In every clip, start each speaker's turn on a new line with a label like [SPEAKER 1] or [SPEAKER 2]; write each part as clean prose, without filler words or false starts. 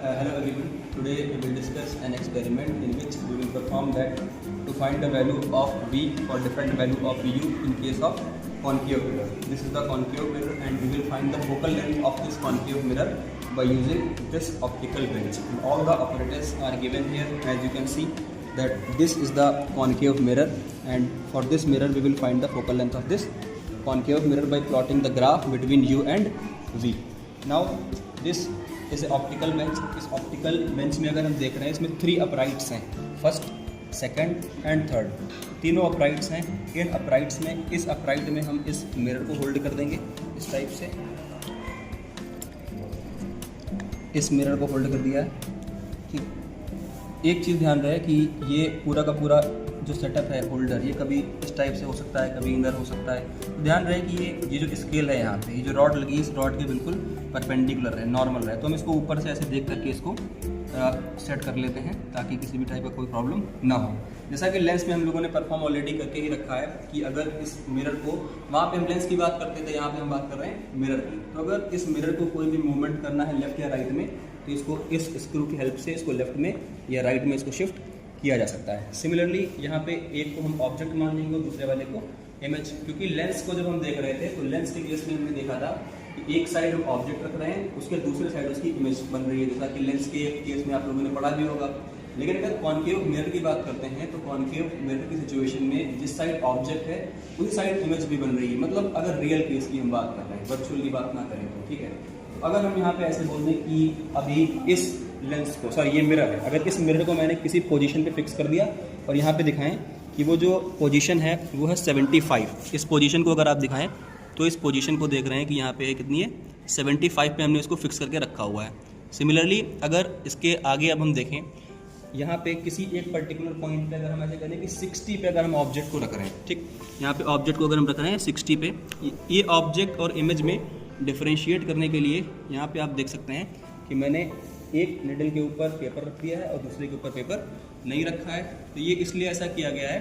[SPEAKER 1] Hello everyone. Today we will discuss an experiment in which we will perform that to find the value of V for different value of U in case of concave mirror. This is the concave mirror and we will find the focal length of this concave mirror by using this optical bench. And all the operators are given here. As you can see that this is the concave mirror, and for this mirror we will find the focal length of this concave mirror by plotting the graph between U and V. Now this इस optical bench में अगर हम देख रहे हैं इसमें 3 अपराइट्स हैं, first, second and third, तीनों अपराइट्स हैं। इन अपराइट्स में इस अपराइट में हम इस मिरर को होल्ड कर देंगे इस टाइप से, इस मिरर को होल्ड कर दिया है। ठीक, एक चीज़ ध्यान रहे कि ये पूरा का पूरा जो सेटअप है होल्डर, ये कभी इस टाइप से हो सकता है, कभी इधर हो सकता है। तो ध्यान रहे कि ये जो स्केल है यहाँ पे, ये जो रॉड लगी इस रॉड के बिल्कुल परपेंडिकुलर है, नॉर्मल है। तो हम इसको ऊपर से ऐसे देख करके इसको सेट कर लेते हैं ताकि किसी भी टाइप का कोई प्रॉब्लम ना हो। जैसा कि लेंस में हम लोगों ने परफॉर्म ऑलरेडी करके ही रखा है कि अगर इस मिरर को, वहाँ पे हम लेंस की बात करते थे, यहाँ पे हम बात कर रहे हैं मिरर की। तो अगर इस मिरर को कोई भी मूवमेंट करना है लेफ्ट या राइट में, तो इसको इस स्क्रू की हेल्प से इसको लेफ्ट में या राइट में इसको शिफ्ट किया जा सकता है। सिमिलरली यहाँ पे एक को हम ऑब्जेक्ट मान लेंगे और दूसरे वाले को इमेज, क्योंकि लेंस को जब हम देख रहे थे तो लेंस के केस में हमने देखा था कि एक साइड हम ऑब्जेक्ट रख रहे हैं, उसके दूसरे साइड उसकी इमेज बन रही है, जैसा कि लेंस के केस में आप लोगों ने पढ़ा भी होगा। लेकिन अगर कॉन्केव मिरर की बात करते हैं तो कॉन्केव मिरर की सिचुएशन में जिस साइड ऑब्जेक्ट है उसी साइड इमेज भी बन रही है। मतलब अगर रियल केस की हम बात कर रहे हैं, वर्चुअल की बात ना करें तो, ठीक है। तो अगर हम यहाँ पे ऐसे बोल दें कि अभी इस लेंस को, सॉरी ये मिरर है, अगर इस मिरर को मैंने किसी पोजीशन पे फिक्स कर दिया और यहाँ पे दिखाएं कि वो जो पोजीशन है वो है 75। इस पोजीशन को अगर आप दिखाएं तो इस पोजीशन को देख रहे हैं कि यहाँ पे कितनी है, 75 पे हमने इसको फिक्स करके रखा हुआ है। सिमिलरली अगर इसके आगे अब हम देखें, यहाँ पे किसी एक पर्टिकुलर पॉइंट पे अगर हम ऐसे करें कि 60 पे अगर हम ऑब्जेक्ट को रख रहे हैं, ठीक, यहाँ पे ऑब्जेक्ट को अगर हम रख रहे हैं 60 पे, ये ऑब्जेक्ट और इमेज में डिफ्रेंशिएट करने के लिए यहाँ पे आप देख सकते हैं कि मैंने एक निडल के ऊपर पेपर रख दिया है और दूसरे के ऊपर पेपर नहीं रखा है। तो ये इसलिए ऐसा किया गया है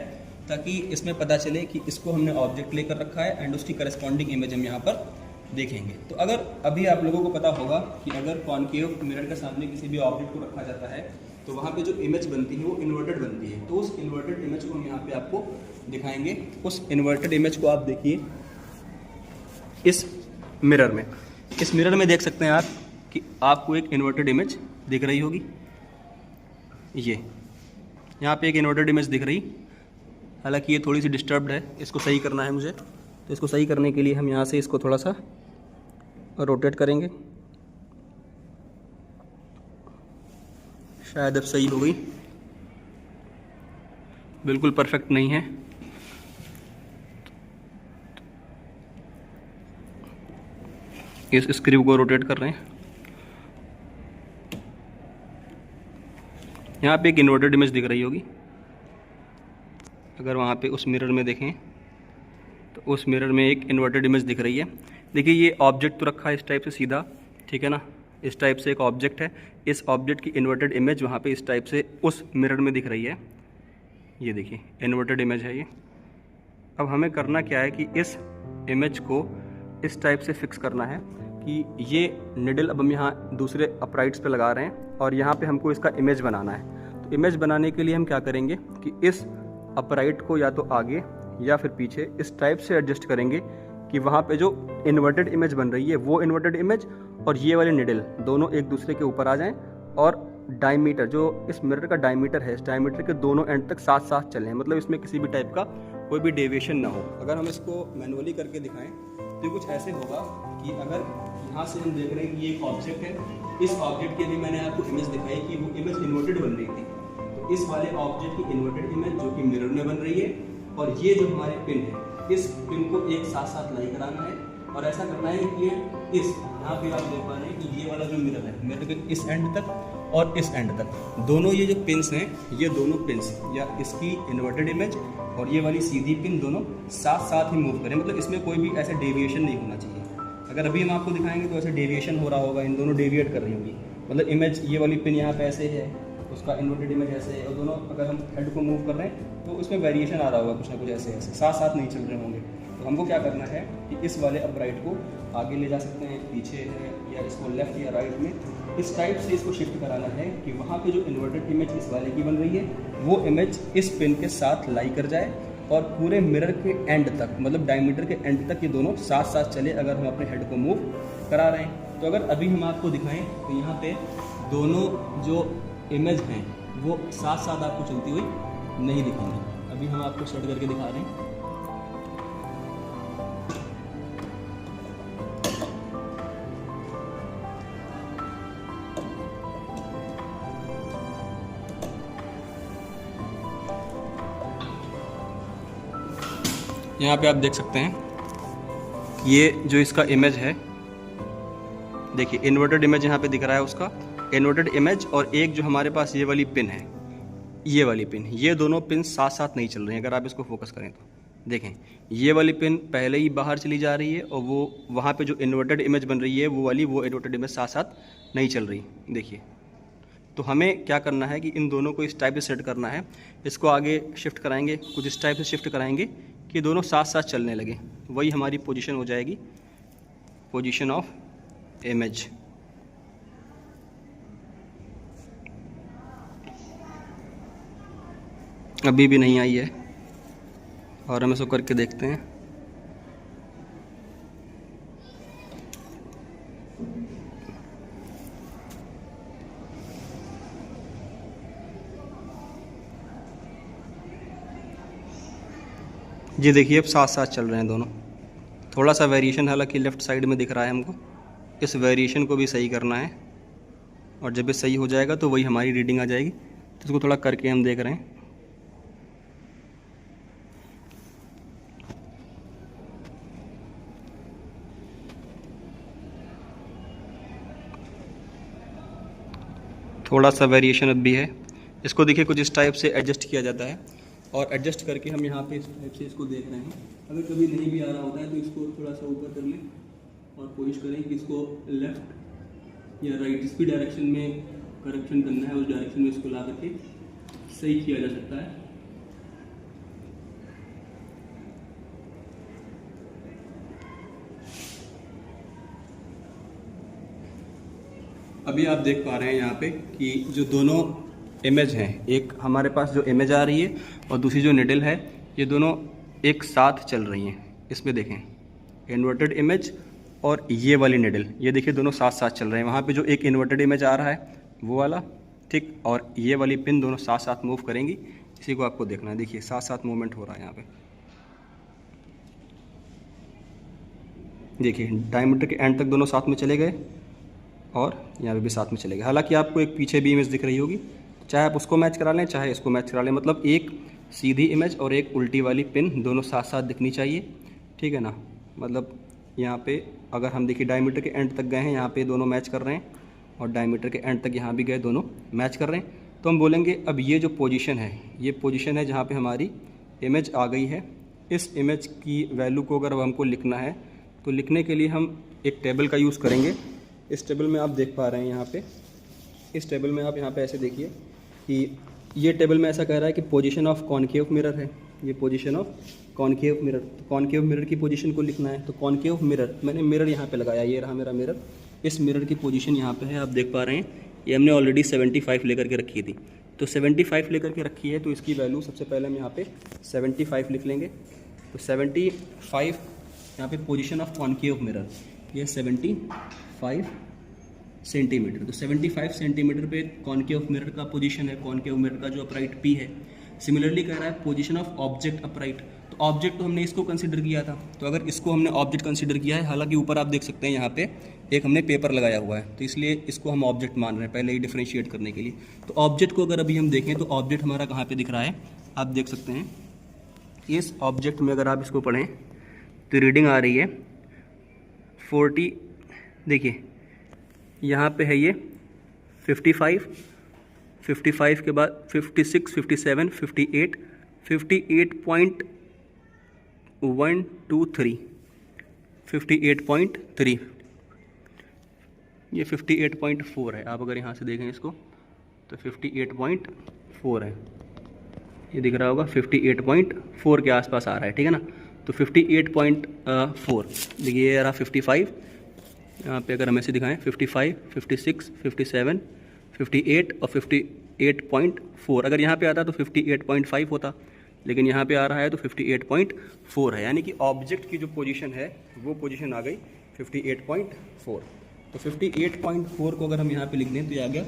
[SPEAKER 1] ताकि इसमें पता चले कि इसको हमने ऑब्जेक्ट लेकर रखा है एंड उसकी करस्पॉन्डिंग इमेज हम यहाँ पर देखेंगे। तो अगर अभी आप लोगों को पता होगा कि अगर कॉन्केव मिरर के सामने किसी भी ऑब्जेक्ट को रखा जाता है तो वहाँ पे जो इमेज बनती है वो इन्वर्टेड बनती है। तो उस इन्वर्टेड इमेज को हम यहाँ पे आपको दिखाएंगे। उस इन्वर्टेड इमेज को आप देखिए इस मिरर में, इस मिरर में देख सकते हैं आप कि आपको एक इन्वर्टेड इमेज दिख रही होगी। ये यहाँ पे एक इन्वर्टेड इमेज दिख रही, हालांकि ये थोड़ी सी डिस्टर्ब्ड है, इसको सही करना है मुझे। तो इसको सही करने के लिए हम यहाँ से इसको थोड़ा सा रोटेट करेंगे, शायद अब सही हो गई। बिल्कुल परफेक्ट नहीं है, इस स्क्रू को रोटेट कर रहे हैं। यहाँ पे एक इन्वर्टेड इमेज दिख रही होगी। अगर वहाँ पे उस मिरर में देखें तो उस मिरर में एक इन्वर्टेड इमेज दिख रही है। देखिए ये ऑब्जेक्ट तो रखा है इस टाइप से सीधा, ठीक है ना, इस टाइप से एक ऑब्जेक्ट है, इस ऑब्जेक्ट की इन्वर्टेड इमेज वहाँ पे इस टाइप से उस मिरर में दिख रही है। ये देखिए इन्वर्टेड इमेज है ये। अब हमें करना क्या है कि इस इमेज को इस टाइप से फिक्स करना है कि ये निडल अब हम यहाँ दूसरे अपराइट्स पे लगा रहे हैं और यहाँ पे हमको इसका इमेज बनाना है। तो इमेज बनाने के लिए हम क्या करेंगे कि इस अपराइट को या तो आगे या फिर पीछे इस टाइप से एडजस्ट करेंगे कि वहाँ पे जो इन्वर्टेड इमेज बन रही है वो इन्वर्टेड इमेज और ये वाले निडल दोनों एक दूसरे के ऊपर आ जाएं और डायमीटर, जो इस मिरर का डायमीटर है, इस डायमीटर के दोनों एंड तक साथ साथ चलें, मतलब इसमें किसी भी टाइप का कोई भी डेविएशन ना हो। अगर हम इसको मैनुअली करके दिखाएं तो कुछ ऐसे होगा कि अगर यहाँ से हम देख रहे हैं कि ये एक ऑब्जेक्ट है, इस ऑब्जेक्ट की भी मैंने आपको इमेज दिखाई कि वो इमेज इन्वर्टेड बन रही थी। तो इस वाले ऑब्जेक्ट की इन्वर्टेड इमेज जो कि मिरर में बन रही है, और ये जो हमारे पिन है, इस पिन को एक साथ साथ लाई कराना है और ऐसा करना है कि इस यहाँ पे आप देख पा रहे हैं कि ये वाला जो मिरर है, मिरर के इस एंड तक और इस एंड तक, दोनों ये जो पिन्स हैं, ये दोनों पिन्स या इसकी इन्वर्टेड इमेज और ये वाली सीधी पिन दोनों साथ साथ ही मूव करें। मतलब इसमें कोई भी ऐसा डेविएशन नहीं होना चाहिए। अगर अभी हम आपको दिखाएंगे तो ऐसे डेविएशन हो रहा होगा, इन दोनों डेविएट कर रही होगी। मतलब इमेज, ये वाली पिन यहाँ पे ऐसे है, उसका इन्वर्टेड इमेज ऐसे है, और दोनों अगर हम हेड को मूव कर रहे हैं तो उसमें वेरिएशन आ रहा होगा, कुछ ना कुछ ऐसे ऐसे साथ साथ नहीं चल रहे होंगे। तो हमको क्या करना है कि इस वाले अपराइट को आगे ले जा सकते हैं, पीछे है, या इसको लेफ्ट या राइट में इस टाइप से इसको शिफ्ट कराना है कि वहाँ पे जो इन्वर्टेड इमेज इस वाले की बन रही है वो इमेज इस पिन के साथ लाई कर जाए और पूरे मिरर के एंड तक, मतलब डायमीटर के एंड तक ये दोनों साथ साथ चले अगर हम अपने हेड को मूव करा रहे हैं। तो अगर अभी हम आपको दिखाएं तो यहाँ पे दोनों जो इमेज हैं वो साथ साथ आपको चलती हुई नहीं दिखेंगी। अभी हम आपको सेट करके दिखा रहे हैं। यहाँ पे आप देख सकते हैं ये जो इसका इमेज है, देखिए इन्वर्टेड इमेज यहाँ पे दिख रहा है उसका इन्वर्टेड इमेज, और एक जो हमारे पास ये वाली पिन है, ये वाली पिन, ये दोनों पिन साथ साथ नहीं चल रही हैं। अगर आप इसको फोकस करें तो देखें ये वाली पिन पहले ही बाहर चली जा रही है और वो वहाँ पे जो इन्वर्टेड इमेज बन रही है वो इन्वर्टेड इमेज साथ साथ नहीं चल रही। देखिए तो हमें क्या करना है कि इन दोनों को इस टाइप से सेट करना है। इसको आगे शिफ्ट कराएंगे, कुछ इस टाइप से शिफ्ट कराएंगे कि दोनों साथ साथ चलने लगे। वही हमारी पोजीशन हो जाएगी, पोजीशन ऑफ इमेज। अभी भी नहीं आई है और हम इसको करके देखते हैं। जी देखिए अब साथ साथ चल रहे हैं दोनों। थोड़ा सा वेरिएशन हालांकि लेफ़्ट साइड में दिख रहा है हमको, इस वेरिएशन को भी सही करना है और जब ये सही हो जाएगा तो वही हमारी रीडिंग आ जाएगी। तो इसको थोड़ा करके हम देख रहे हैं। थोड़ा सा वेरिएशन अब भी है। इसको देखिए कुछ इस टाइप से एडजस्ट किया जाता है और एडजस्ट करके हम यहाँ पे इस टाइप से इसको देख रहे हैं। अगर कभी नहीं भी आ रहा होता है तो इसको थोड़ा सा ऊपर कर लें और कोशिश करें कि इसको लेफ़्ट या राइट जिस भी डायरेक्शन में करेक्शन करना है उस डायरेक्शन में इसको ला करके सही किया जा सकता है। अभी आप देख पा रहे हैं यहाँ पे कि जो दोनों इमेज हैं, एक हमारे पास जो इमेज आ रही है और दूसरी जो निडल है, ये दोनों एक साथ चल रही हैं। इसमें देखें इन्वर्टेड इमेज और ये वाली निडल, ये देखिए दोनों साथ साथ चल रहे हैं। वहाँ पे जो एक इन्वर्टेड इमेज आ रहा है वो वाला, ठीक, और ये वाली पिन दोनों साथ साथ मूव करेंगी। इसी को आपको देखना है। देखिए साथ साथ मूवमेंट हो रहा है यहाँ पे। देखिए डायमीटर के एंड तक दोनों साथ में चले गए और यहाँ पे भी साथ में चले गए। हालांकि आपको एक पीछे भी इमेज दिख रही होगी, चाहे आप उसको मैच करा लें चाहे इसको मैच करा लें, मतलब एक सीधी इमेज और एक उल्टी वाली पिन दोनों साथ साथ दिखनी चाहिए, ठीक है ना। मतलब यहाँ पे अगर हम देखिए डायमीटर के एंड तक गए हैं, यहाँ पे दोनों मैच कर रहे हैं और डायमीटर के एंड तक यहाँ भी गए, दोनों मैच कर रहे हैं। तो हम बोलेंगे अब ये जो पोजीशन है, ये पोजीशन है जहाँ पे हमारी इमेज आ गई है। इस इमेज की वैल्यू को अगर हमको लिखना है तो लिखने के लिए हम एक टेबल का यूज़ करेंगे। इस टेबल में आप देख पा रहे हैं यहाँ पे, इस टेबल में आप यहाँ पे ऐसे देखिए कि ये टेबल में ऐसा कह रहा है कि पोजीशन ऑफ कॉनकेव मिरर है, ये पोजीशन ऑफ कॉनकेव मिरर। तो कॉनकेव मिरर की पोजीशन को लिखना है। तो कॉनकेव मिरर, मैंने मिरर यहाँ पे लगाया, ये रहा मेरा मिरर। इस मिरर की पोजीशन यहाँ पे है, आप देख पा रहे हैं। ये हमने ऑलरेडी 75 लेकर के रखी थी, तो 75 लेकर के रखी है, तो इसकी वैल्यू सबसे पहले हम यहाँ पे 75 लिख लेंगे। तो 75 यहाँ पे पोजीशन ऑफ कॉनकेव मिरर, ये 75 सेंटीमीटर। तो 75 सेंटीमीटर पे कॉनकेव मिरर का पोजीशन है, कॉनकेव मिरर का जो अपराइट पी है। सिमिलरली कह रहा है पोजीशन ऑफ ऑब्जेक्ट अपराइट। तो ऑब्जेक्ट तो हमने इसको कंसीडर किया था, तो अगर इसको हमने ऑब्जेक्ट कंसीडर किया है, हालांकि ऊपर आप देख सकते हैं यहाँ पे एक हमने पेपर लगाया हुआ है, तो इसलिए इसको हम ऑब्जेक्ट मान रहे हैं पहले ही डिफरेंशिएट करने के लिए। तो ऑब्जेक्ट को अगर अभी हम देखें तो ऑब्जेक्ट हमारा कहाँ पर दिख रहा है, आप देख सकते हैं। इस ऑब्जेक्ट में अगर आप इसको पढ़ें तो रीडिंग आ रही है 40, देखिए यहाँ पे है ये 55, 55 के बाद 56, 57, 58, 58.123, 58.3, ये 58.4 है। आप अगर यहाँ से देखें इसको तो 58.4 है, ये दिख रहा होगा 58.4 के आसपास आ रहा है, ठीक है ना। तो 58.4, देखिए ये रहा 55, यहाँ पे अगर हम ऐसे दिखाएं 55, 56, 57, 58 और 58.4, अगर यहाँ पे आता तो 58.5 होता, लेकिन यहाँ पे आ रहा है तो 58.4 है, यानी कि ऑब्जेक्ट की जो पोजीशन है वो पोजीशन आ गई 58.4। तो 58.4 को अगर हम यहाँ पे लिख दें तो ये आ गया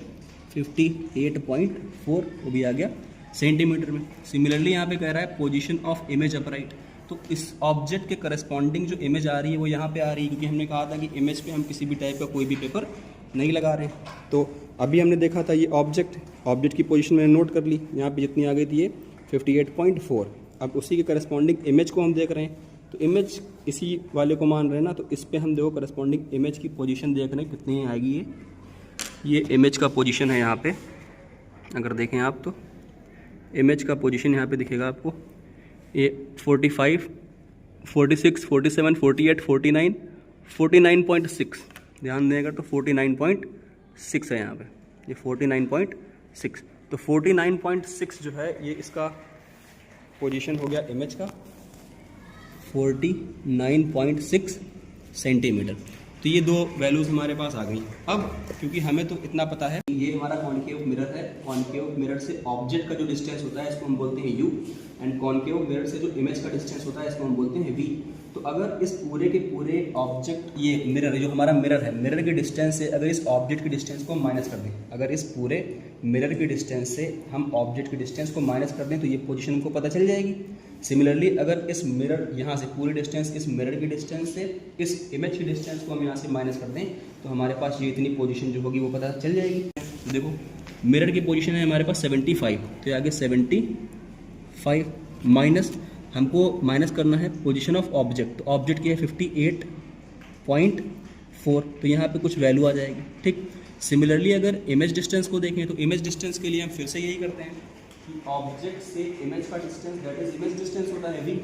[SPEAKER 1] 58.4, वो भी आ गया सेंटीमीटर में। सिमिलरली यहाँ पे कह रहा है पोजीशन ऑफ इमेज अपराइट, तो इस ऑब्जेक्ट के करस्पॉन्डिंग जो इमेज आ रही है वो यहाँ पे आ रही है, क्योंकि हमने कहा था कि इमेज पे हम किसी भी टाइप का कोई भी पेपर नहीं लगा रहे हैं। तो अभी हमने देखा था ये ऑब्जेक्ट की पोजीशन मैंने नोट कर ली, यहाँ पे जितनी आ गई थी ये 58.4। अब उसी के करस्पॉन्डिंग इमेज को हम देख रहे हैं, तो इमेज इसी वाले को मान रहे हैं ना, तो इस पर हम देखो करस्पॉन्डिंग इमेज की पोजीशन देख रहे हैं कितनी आएगी। ये इमेज का पोजीशन है यहाँ पे, अगर देखें आप तो इमेज का पोजीशन यहाँ पे दिखेगा आपको, ये 45, 46, 47, 48, 49, 49.6, ध्यान देगा तो 49.6 है यहाँ पे, ये 49.6। तो 49.6 जो है ये इसका पोजीशन हो गया इमेज का 49.6 सेंटीमीटर। तो ये दो वैल्यूज़ हमारे पास आ गई। अब क्योंकि हमें तो इतना पता है ये हमारा कॉनकेव मिरर है, कॉनकेव मिरर से ऑब्जेक्ट का जो डिस्टेंस होता है इसको हम बोलते हैं u, एंड कॉनकेव मिरर से जो इमेज का डिस्टेंस होता है इसको हम बोलते हैं v। तो अगर इस पूरे के पूरे ऑब्जेक्ट, ये मिरर जो हमारा मिरर है, मिरर के डिस्टेंस से अगर इस ऑब्जेक्ट के डिस्टेंस को माइनस कर दें, अगर इस पूरे मिरर के डिस्टेंस से हम ऑब्जेक्ट के डिस्टेंस को माइनस कर दें तो ये पोजीशन हमको पता चल जाएगी। सिमिलरली अगर इस मिरर यहाँ से पूरी डिस्टेंस, इस मिरर की डिस्टेंस से इस इमेज की डिस्टेंस को हम यहाँ से माइनस कर दें तो हमारे पास ये इतनी पोजीशन जो होगी वो पता चल जाएगी। तो देखो मिरर की पोजीशन है हमारे पास 75, तो ये आगे 75 माइनस, हमको माइनस करना है पोजीशन ऑफ ऑब्जेक्ट, तो ऑब्जेक्ट की है 58.4, तो यहाँ पे कुछ वैल्यू आ जाएगी। ठीक, सिमिलरली अगर इमेज डिस्टेंस को देखें तो इमेज डिस्टेंस के लिए हम फिर से यही करते हैं कि ऑब्जेक्ट से इमेज का distance, that is image distance होता है v,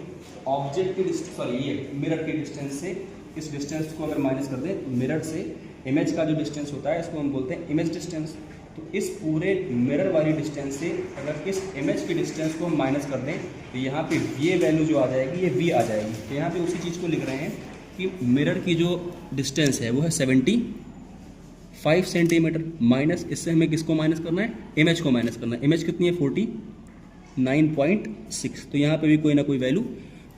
[SPEAKER 1] ऑब्जेक्ट की डिस्टेंस, सॉरी ये मिरर के डिस्टेंस से इस डिस्टेंस को अगर माइनस कर दें, मिरर से इमेज का जो डिस्टेंस होता है इसको हम बोलते हैं इमेज डिस्टेंस। तो इस पूरे मिरर वाली डिस्टेंस से अगर इस इमेज की डिस्टेंस को हम माइनस कर दें तो यहाँ पे ये वैल्यू जो आ जाएगी ये v आ जाएगी। तो यहाँ पे उसी चीज़ को लिख रहे हैं कि मिरर की जो डिस्टेंस है वो है 75 सेंटीमीटर, माइनस इससे हमें किसको माइनस करना है, इमेज को माइनस करना है। इमेज कितनी है 49.6, तो यहाँ पे भी कोई ना कोई वैल्यू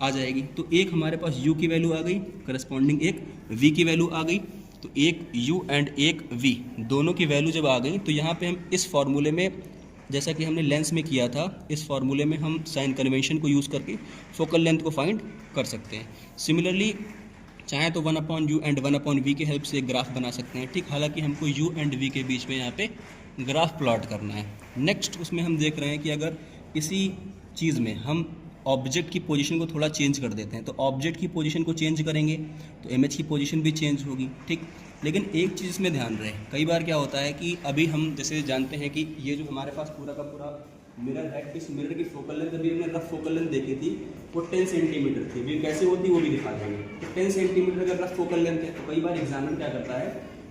[SPEAKER 1] आ जाएगी। तो एक हमारे पास u की वैल्यू आ गई, करस्पॉन्डिंग एक v की वैल्यू आ गई। तो एक u एंड एक v दोनों की वैल्यू जब आ गई तो यहाँ पे हम इस फॉर्मूले में, जैसा कि हमने लेंस में किया था, इस फॉर्मूले में हम साइन कन्वेंशन को यूज़ करके फोकल लेंथ को फाइंड कर सकते हैं। सिमिलरली चाहे तो 1/u एंड 1/v की हेल्प से एक ग्राफ बना सकते हैं। ठीक, हालांकि हमको u एंड v के बीच में यहाँ पे ग्राफ प्लॉट करना है। नेक्स्ट उसमें हम देख रहे हैं कि अगर इसी चीज़ में हम ऑब्जेक्ट की पोजीशन को थोड़ा चेंज कर देते हैं, तो ऑब्जेक्ट की पोजीशन को चेंज करेंगे तो इमेज की पोजीशन भी चेंज होगी। ठीक, लेकिन एक चीज़ इसमें ध्यान रहे, कई बार क्या होता है कि अभी हम जैसे जानते हैं कि ये जो हमारे पास पूरा का पूरा मिरर है, इस मिरर की फोकल लेंथ अभी हमने रफ फोकल लेंथ देखी थी वो 10 सेंटीमीटर थी। अभी कैसे होती वो भी दिखा देंगे। तो 10 सेंटीमीटर अगर रफ फोकल लेंथ है तो कई बार एग्जामिनर क्या करता है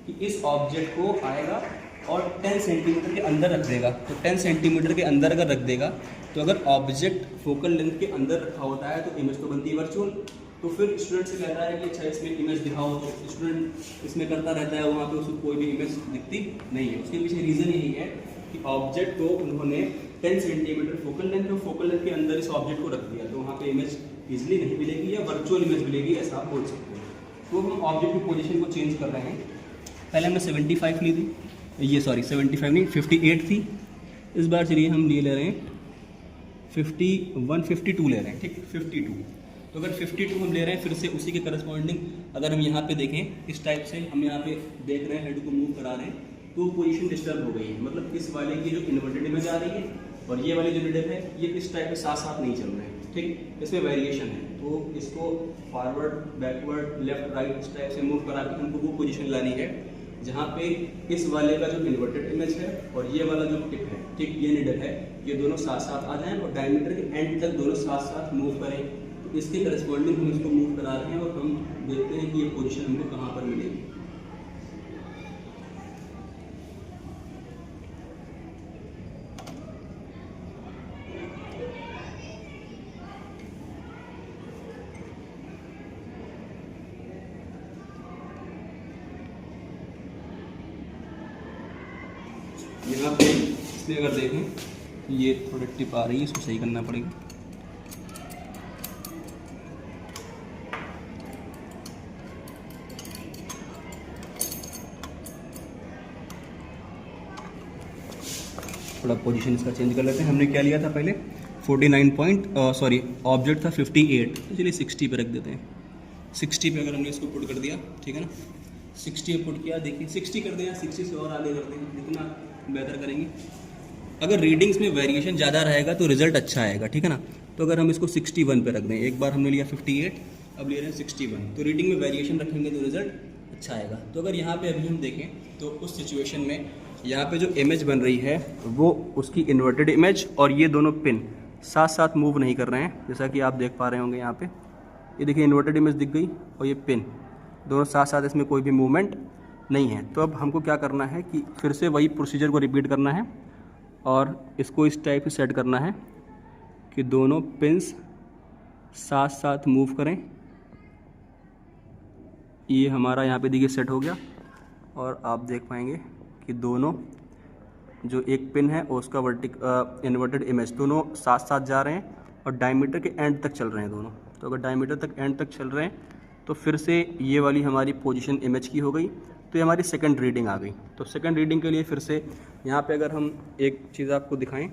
[SPEAKER 1] कि इस ऑब्जेक्ट को आएगा और 10 सेंटीमीटर के अंदर रख देगा। तो 10 सेंटीमीटर के अंदर अगर रख देगा तो अगर ऑब्जेक्ट फोकल लेंथ के अंदर रखा होता है तो इमेज तो बनती है वर्चुअल। तो फिर स्टूडेंट से कहता है कि अच्छा इसमें इमेज दिखाओ, तो स्टूडेंट इसमें करता रहता है, वहाँ पे उसको कोई भी इमेज दिखती नहीं है। उसके पीछे रीज़न यही है कि ऑब्जेक्ट को उन्होंने 10 सेंटीमीटर फोकल लेंथ और फोकल लेंथ के अंदर इस ऑब्जेक्ट को रख दिया, तो वहाँ पे इमेज इजीली नहीं मिलेगी या वर्चुअल इमेज मिलेगी, ऐसा आप बोल सकते हैं। तो हम ऑब्जेक्ट की पोजीशन को चेंज कर रहे हैं। पहले हमने 75 ली थी, ये सॉरी 75 नहीं 58 थी, इस बार चलिए हम ले रहे हैं 52 ले रहे हैं। ठीक, 52। तो अगर 52 हम ले रहे हैं फिर से उसी के करस्पॉन्डिंग अगर हम यहाँ पे देखें इस टाइप से, हम यहाँ पे देख रहे हैं हेड को मूव करा रहे हैं तो पोजीशन डिस्टर्ब हो गई है, मतलब इस वाले की जो इन्वर्टेड इमेज आ रही है और ये वाली जो निडल है ये इस टाइप के साथ साथ नहीं चल रहे हैं। ठीक, इसमें वेरिएशन है, तो इसको फॉरवर्ड, बैकवर्ड, लेफ्ट, राइट इस टाइप से मूव करा के हमको वो पोजीशन लानी है जहाँ पे इस वाले का जो इन्वर्टेड इमेज है और ये वाला जो टिप है, ठीक ये निडल है, ये दोनों साथ साथ आ जाएं और डायमीटर के एंड तक दोनों साथ साथ मूव करें। तो इसके करस्पॉन्डिंग हम इसको मूव करा रहे हैं और हम देखते हैं कि ये पोजीशन हमको कहाँ पर मिलेगी। यहाँ पे इसमें अगर देखें ये थोड़ी टिप आ रही है, इसको सही करना पड़ेगा। थोड़ा पोजीशन इसका चेंज कर लेते हैं। हमने क्या लिया था पहले 49 ऑब्जेक्ट था 58, तो चलिए 60 पे रख देते हैं। 60 पे अगर हमने इसको पुट कर दिया, ठीक है ना, 60 पे पुट किया, देखिए 60 कर दें या 60 से और आगे कर दें, जितना बेहतर करेंगे। अगर रीडिंग्स में वेरिएशन ज़्यादा रहेगा तो रिजल्ट अच्छा आएगा, ठीक है ना। तो अगर हम इसको 61 पे रख दें, एक बार हमने लिया 58, अब ले रहे हैं 61, तो रीडिंग में वेरिएशन रखेंगे तो रिजल्ट अच्छा आएगा। तो अगर यहाँ पे अभी हम देखें तो उस सिचुएशन में यहाँ पे जो इमेज बन रही है वो उसकी इन्वर्टेड इमेज, और ये दोनों पिन साथ साथ मूव नहीं कर रहे हैं, जैसा कि आप देख पा रहे होंगे। यहाँ पे ये देखिए इन्वर्टेड इमेज दिख गई और ये पिन दोनों साथ साथ, इसमें कोई भी मूवमेंट नहीं है। तो अब हमको क्या करना है कि फिर से वही प्रोसीजर को रिपीट करना है और इसको इस टाइप से सेट करना है कि दोनों पिन्स साथ साथ मूव करें। ये हमारा यहाँ पे देखिए सेट हो गया, और आप देख पाएंगे कि दोनों जो एक पिन है और उसका इन्वर्टेड इमेज दोनों साथ साथ जा रहे हैं और डायमीटर के एंड तक चल रहे हैं दोनों। तो अगर डायमीटर तक एंड तक चल रहे हैं तो फिर से ये वाली हमारी पोजीशन इमेज की हो गई, तो ये हमारी सेकंड रीडिंग आ गई। तो सेकंड रीडिंग के लिए फिर से यहाँ पे अगर हम एक चीज़ आपको दिखाएं,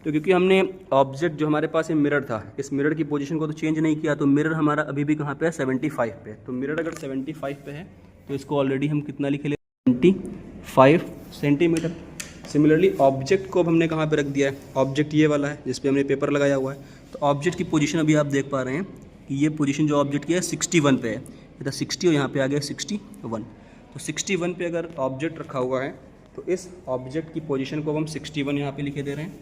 [SPEAKER 1] तो क्योंकि हमने ऑब्जेक्ट जो हमारे पास ये मिरर था, इस मिरर की पोजीशन को तो चेंज नहीं किया, तो मिरर हमारा अभी भी कहाँ पे है, 75 पे। तो मिरर अगर 75 पे है तो इसको ऑलरेडी हम कितना लिखे ले, 25 सेंटीमीटर। सिमिलरली ऑब्जेक्ट को अब हमने कहाँ पे रख दिया है, ऑब्जेक्ट ये वाला है जिस पे हमने पेपर लगाया हुआ है। तो ऑब्जेक्ट की पोजीशन अभी आप देख पा रहे हैं कि ये पोजीशन जो ऑब्जेक्ट की है 61 पे है, ये था 60 और यहाँ पे आ गया 61। तो 61 पे अगर ऑब्जेक्ट रखा हुआ है तो इस ऑब्जेक्ट की पोजीशन को हम 61 यहाँ पे लिखे दे रहे हैं।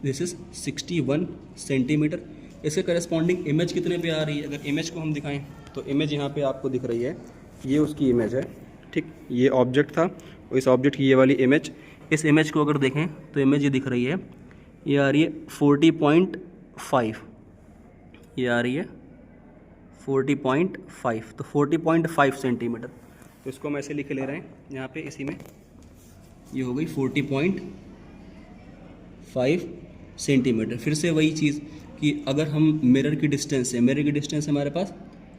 [SPEAKER 1] This is 61 centimetre. इसके करस्पॉन्डिंग इमेज कितने पे आ रही है, अगर इमेज को हम दिखाएं तो इमेज यहाँ पे आपको दिख रही है, ये उसकी इमेज है, ठीक। ये ऑब्जेक्ट था और इस ऑब्जेक्ट की ये वाली इमेज, इस इमेज को अगर देखें तो इमेज ये दिख रही है, ये आ रही है 40.5, ये आ रही है 40.5, तो 40.5 सेंटीमीटर। तो इसको हम ऐसे लिखे ले रहे हैं यहाँ पे, इसी में ये हो गई 40.5 सेंटीमीटर। फिर से वही चीज़ कि अगर हम मिरर की डिस्टेंस है, मिरर की डिस्टेंस हमारे पास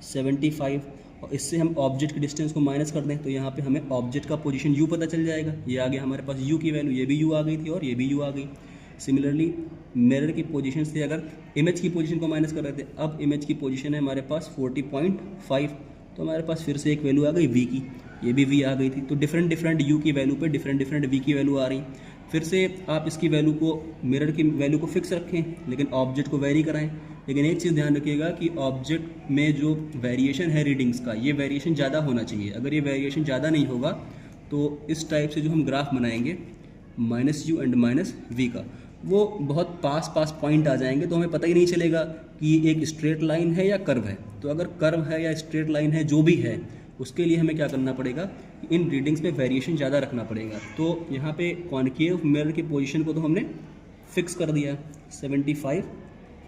[SPEAKER 1] 75 और इससे हम ऑब्जेक्ट की डिस्टेंस को माइनस कर दें तो यहाँ पे हमें ऑब्जेक्ट का पोजीशन u पता चल जाएगा। ये आ गया हमारे पास u की वैल्यू, ये भी u आ गई थी और ये भी u आ गई। सिमिलरली मिरर की पोजीशन से अगर इमेज की पोजीशन को माइनस कर रहे थे, अब इमेज की पोजीशन है हमारे पास 40.5, तो हमारे पास फिर से एक वैल्यू आ गई v की, ये भी v आ गई थी। तो डिफरेंट डिफरेंट u की वैल्यू पे डिफरेंट डिफरेंट v की वैल्यू आ रही। फिर से आप इसकी वैल्यू को, मिरर की वैल्यू को फिक्स रखें लेकिन ऑब्जेक्ट को वेरी कराएं। लेकिन एक चीज़ ध्यान रखिएगा कि ऑब्जेक्ट में जो वेरिएशन है रीडिंग्स का, ये वेरिएशन ज़्यादा होना चाहिए। अगर ये वेरिएशन ज़्यादा नहीं होगा तो इस टाइप से जो हम ग्राफ बनाएंगे -u एंड -v का, वो बहुत पास पॉइंट आ जाएंगे, तो हमें पता ही नहीं चलेगा कि एक स्ट्रेट लाइन है या कर्व है। तो अगर कर्व है या स्ट्रेट लाइन है, जो भी है, उसके लिए हमें क्या करना पड़ेगा, इन रीडिंग्स में वेरिएशन ज़्यादा रखना पड़ेगा। तो यहाँ पे कॉन्केव मिरर की पोजीशन को तो हमने फिक्स कर दिया 75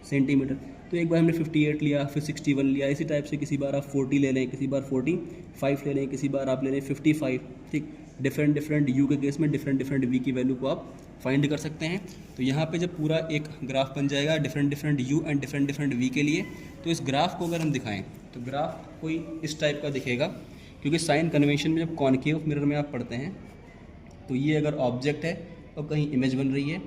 [SPEAKER 1] सेंटीमीटर। तो एक बार हमने 58 लिया, फिर 61 लिया, इसी टाइप से किसी बार आप 40 ले लें, किसी बार 45 ले लें, किसी बार आप ले लें 55, ठीक। डिफरेंट डिफरेंट यू के केस में डिफरेंट डिफरेंट वी की वैल्यू को आप फाइंड कर सकते हैं। तो यहाँ पे जब पूरा एक ग्राफ बन जाएगा different different u and different different v के लिए, तो इस ग्राफ को अगर हम दिखाएं तो ग्राफ कोई इस टाइप का दिखेगा, क्योंकि साइन कन्वेंशन में जब कॉन्केव मिरर में आप पढ़ते हैं तो ये अगर ऑब्जेक्ट है और कहीं इमेज बन रही है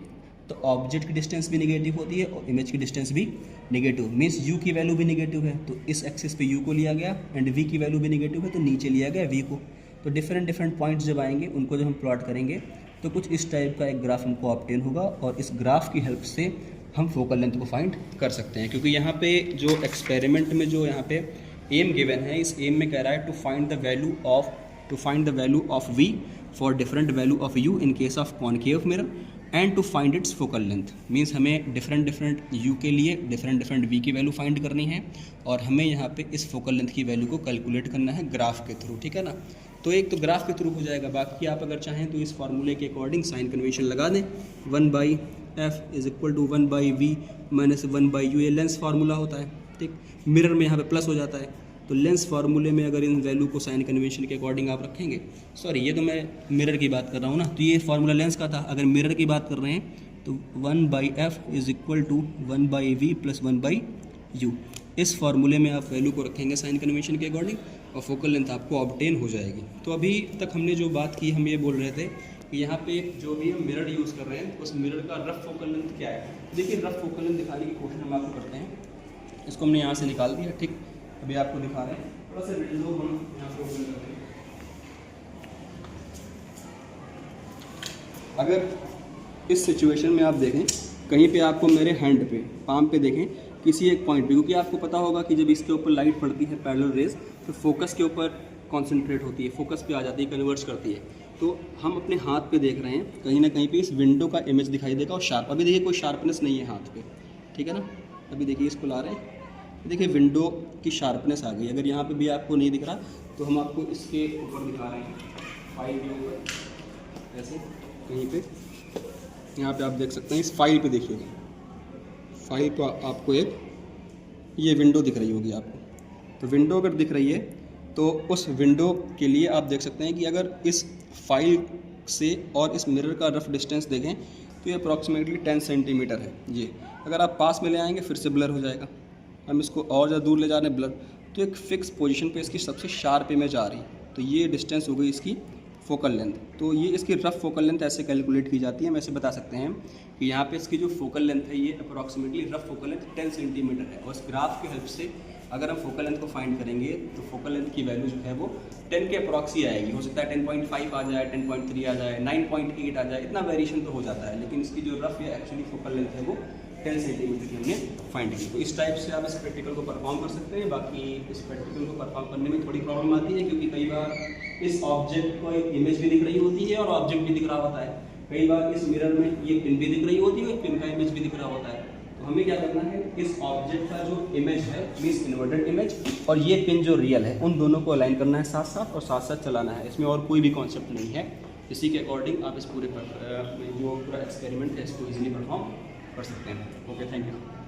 [SPEAKER 1] तो ऑब्जेक्ट की डिस्टेंस भी नेगेटिव होती है और इमेज की डिस्टेंस भी नेगेटिव, मीन्स यू की वैल्यू भी नेगेटिव है तो इस एक्सिस पे यू को लिया गया, एंड वी की वैल्यू भी नेगेटिव है तो नीचे लिया गया वी को। तो डिफरेंट डिफरेंट पॉइंट्स जब आएंगे उनको जब हम प्लॉट करेंगे तो कुछ इस टाइप का एक ग्राफ हमको ऑब्टेन होगा, और इस ग्राफ की हेल्प से हम फोकल लेंथ को फाइंड कर सकते हैं। क्योंकि यहाँ पे जो एक्सपेरिमेंट में जो यहाँ पे एम गिवन है, इस एम में कह रहा है to find the value of v for different value of u in case of concave mirror and to find its focal length. Means हमें डिफरेंट डिफरेंट u के लिए डिफरेंट डिफरेंट v की वैल्यू फाइंड करनी है और हमें यहाँ पे इस फोकल लेंथ की वैल्यू को कैलकुलेट करना है ग्राफ के थ्रू, ठीक है ना। तो एक तो ग्राफ के थ्रू हो जाएगा, बाकी आप अगर चाहें तो इस फार्मूले के अकॉर्डिंग साइन कन्वेंशन लगा दें, 1/f is equal to 1/v minus 1/u, ये लेंस फार्मूला होता है, ठीक। मिरर में यहाँ पे प्लस हो जाता है, तो लेंस फार्मूले में अगर इन वैल्यू को साइन कन्वेंशन के अकॉर्डिंग आप रखेंगे, सॉरी ये तो मैं मिरर की बात कर रहा हूँ ना, तो ये फार्मूला लेंस का था। अगर मिरर की बात कर रहे हैं तो 1/f is equal to 1/v plus 1/u। इस फार्मूले में आप वैल्यू को रखेंगे साइन कन्वेंशन के अकॉर्डिंग और फोकल लेंथ आपको ऑब्टेन हो जाएगी। तो अभी तक हमने जो बात की, हम ये बोल रहे थे कि यहाँ पे जो भी हम मिरर यूज़ कर रहे हैं उस मिरर का रफ फोकल लेंथ क्या है। देखिए रफ फोकल लेंथ दिखाने की कोशिश हम आपको करते हैं। इसको हमने यहाँ से निकाल दिया, ठीक, अभी आपको दिखा रहे हैं। थोड़ा सा विंडो हम यहाँ से ओपन करते हैं। अगर इस सिचुएशन में आप देखें, कहीं पे आपको मेरे हैंड पे, पाम पे देखें किसी एक पॉइंट पे, क्योंकि आपको पता होगा कि जब इसके ऊपर लाइट पड़ती है पैरेलल रेज, तो फोकस के ऊपर कॉन्सेंट्रेट होती है, फोकस पे आ जाती है, कन्वर्ट्स करती है। तो हम अपने हाथ पे देख रहे हैं, कहीं ना कहीं पे इस विंडो का इमेज दिखाई देगा और शार्प। अभी देखिए कोई शार्पनेस नहीं है हाथ पे, ठीक है ना। अभी देखिए इसको ला रहे हैं, देखिए विंडो की शार्पनेस आ गई। अगर यहाँ पे भी आपको नहीं दिख रहा तो हम आपको इसके ऊपर दिखा रहे हैं, फाइल के ऊपर ऐसे कहीं पे, यहाँ पे आप देख सकते हैं। इस फाइल पे देखिएगा, फाइल को आपको एक ये विंडो दिख रही होगी आपको। तो विंडो अगर दिख रही है तो उस विंडो के लिए आप देख सकते हैं कि अगर इस फाइल से और इस मिरर का रफ डिस्टेंस देखें तो ये अप्रॉक्सीमेटली 10 सेंटीमीटर है। ये अगर आप पास में ले आएंगे फिर से ब्लर हो जाएगा। हम इसको और ज़्यादा दूर ले जा रहे हैं, ब्लर, तो एक फिक्स पोजीशन पे इसकी सबसे शार्प इमेज आ रही। तो ये डिस्टेंस हो गई इसकी फोकल लेंथ। तो ये इसकी रफ फोकल लेंथ ऐसे कैलकुलेट की जाती है। हम ऐसे बता सकते हैं कि यहाँ पे इसकी जो फोकल लेंथ है ये approximately rough focal length 10 centimetre है। और इस ग्राफ की हेल्प से अगर हम फोकल लेंथ को फाइंड करेंगे तो फोकल लेंथ की वैल्यू जो है वो 10 के अप्रॉक्सी आएगी। हो सकता है 10.5 आ जाए, 10.3 आ जाए, 9.8 आ जाए, इतना वेरिएशन तो हो जाता है। लेकिन इसकी जो रफ या एक्चुअली फोकल लेंथ है वो 10 सेंटीमीटर की हमने फाइंड की। तो इस टाइप से आप इस प्रैक्टिकल को परफॉर्म कर सकते हैं। बाकी इस प्रैक्टिकल को परफॉर्म करने में थोड़ी प्रॉब्लम आती है, क्योंकि कई बार इस ऑब्जेक्ट को एक इमेज भी दिख रही होती है और ऑब्जेक्ट भी दिख रहा होता है। कई बार इस मिरर में ये पिन भी दिख रही होती है और पिन का इमेज भी दिख रहा होता है। तो हमें क्या करना है, इस ऑब्जेक्ट का जो इमेज है, मींस इन्वर्टेड इमेज, और ये पिन जो रियल है, उन दोनों को अलाइन करना है साथ साथ और साथ साथ चलाना है। इसमें और कोई भी कॉन्सेप्ट नहीं है। इसी के अकॉर्डिंग आप इस पूरे जो पूरा एक्सपेरिमेंट है इसको ईजिली परफॉर्म कर सकते हैं। Okay, thank you.